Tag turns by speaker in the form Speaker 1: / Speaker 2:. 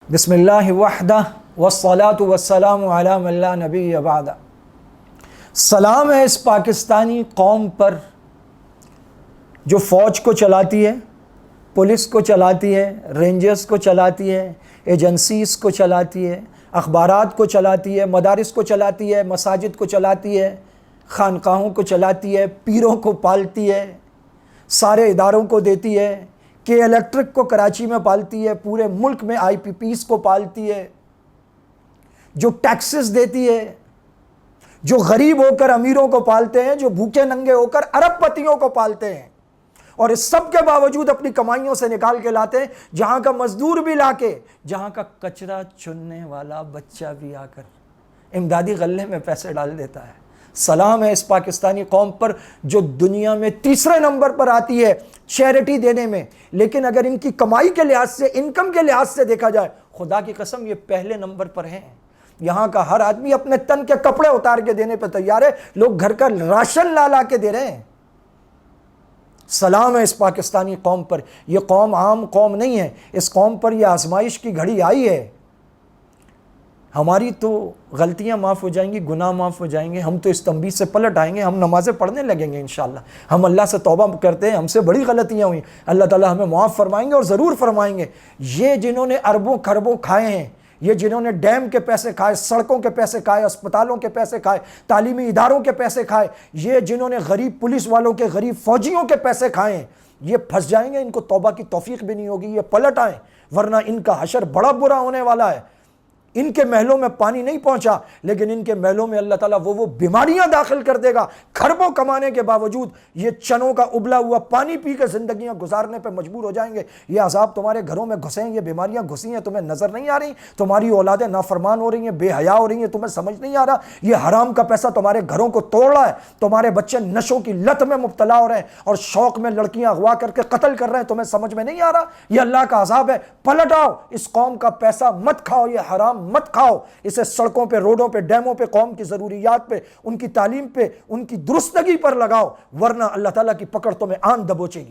Speaker 1: بسم اللہ وحدہ والصلاة والسلام علی من لا نبی بعدہ۔ سلام ہے اس پاکستانی قوم پر جو فوج کو چلاتی ہے، پولیس کو چلاتی ہے، رینجرز کو چلاتی ہے، ایجنسیز کو چلاتی ہے، اخبارات کو چلاتی ہے، مدارس کو چلاتی ہے، مساجد کو چلاتی ہے، خانقاہوں کو چلاتی ہے، پیروں کو پالتی ہے، سارے اداروں کو دیتی ہے، کہ الیکٹرک کو کراچی میں پالتی ہے، پورے ملک میں آئی پی پیز کو پالتی ہے، جو ٹیکسز دیتی ہے، جو غریب ہو کر امیروں کو پالتے ہیں، جو بھوکے ننگے ہو کر ارب پتیوں کو پالتے ہیں، اور اس سب کے باوجود اپنی کمائیوں سے نکال کے لاتے ہیں، جہاں کا مزدور بھی لا کے، جہاں کا کچرا چننے والا بچہ بھی آ کر امدادی غلے میں پیسے ڈال دیتا ہے۔ سلام ہے اس پاکستانی قوم پر جو دنیا میں تیسرے نمبر پر آتی ہے چیریٹی دینے میں، لیکن اگر ان کی کمائی کے لحاظ سے، انکم کے لحاظ سے دیکھا جائے، خدا کی قسم یہ پہلے نمبر پر ہیں۔ یہاں کا ہر آدمی اپنے تن کے کپڑے اتار کے دینے پہ تیار ہے، لوگ گھر کا راشن لا کے دے رہے ہیں۔ سلام ہے اس پاکستانی قوم پر۔ یہ قوم عام قوم نہیں ہے، اس قوم پر یہ آزمائش کی گھڑی آئی ہے۔ ہماری تو غلطیاں معاف ہو جائیں گی، گناہ معاف ہو جائیں گے، ہم تو اس تنبیہ سے پلٹ آئیں گے، ہم نمازیں پڑھنے لگیں گے انشاءاللہ۔ ہم اللہ سے توبہ کرتے ہیں، ہم سے بڑی غلطیاں ہوئیں، اللہ تعالیٰ ہمیں معاف فرمائیں گے اور ضرور فرمائیں گے۔ یہ جنہوں نے اربوں خربوں کھائے ہیں، یہ جنہوں نے ڈیم کے پیسے کھائے، سڑکوں کے پیسے کھائے، اسپتالوں کے پیسے کھائے، تعلیمی اداروں کے پیسے کھائے، یہ جنہوں نے غریب پولیس والوں کے، غریب فوجیوں کے پیسے کھائے ہیں، یہ پھنس جائیں گے، ان کو توبہ کی توفیق بھی نہیں ہوگی، یہ پلٹ آئیں، ورنہ ان کا حشر بڑا برا ہونے والا ہے۔ ان کے محلوں میں پانی نہیں پہنچا، لیکن ان کے محلوں میں اللہ تعالیٰ وہ بیماریاں داخل کر دے گا، کھربوں کمانے کے باوجود یہ چنوں کا ابلا ہوا پانی پی کے زندگیاں گزارنے پہ مجبور ہو جائیں گے۔ یہ عذاب تمہارے گھروں میں گھسے ہیں، یہ بیماریاں گھسی ہیں، تمہیں نظر نہیں آ رہی؟ تمہاری اولادیں نافرمان ہو رہی ہیں، بے حیا ہو رہی ہیں، تمہیں سمجھ نہیں آ رہا؟ یہ حرام کا پیسہ تمہارے گھروں کو توڑ رہا ہے، تمہارے بچے نشوں کی لت میں مبتلا ہو رہے ہیں اور شوق میں لڑکیاں اغوا کر کے قتل کر رہے ہیں، تمہیں سمجھ میں نہیں آ رہا؟ یہ اللہ کا عذاب ہے۔ پلٹ آؤ، اس قوم کا پیسہ مت کھاؤ، یہ حرام مت کھاؤ، اسے سڑکوں پہ، روڈوں پہ، ڈیموں پہ، قوم کی ضروریات پہ، ان کی تعلیم پہ، ان کی درستگی پر لگاؤ، ورنہ اللہ تعالیٰ کی پکڑ تمہیں آن دبوچے گی۔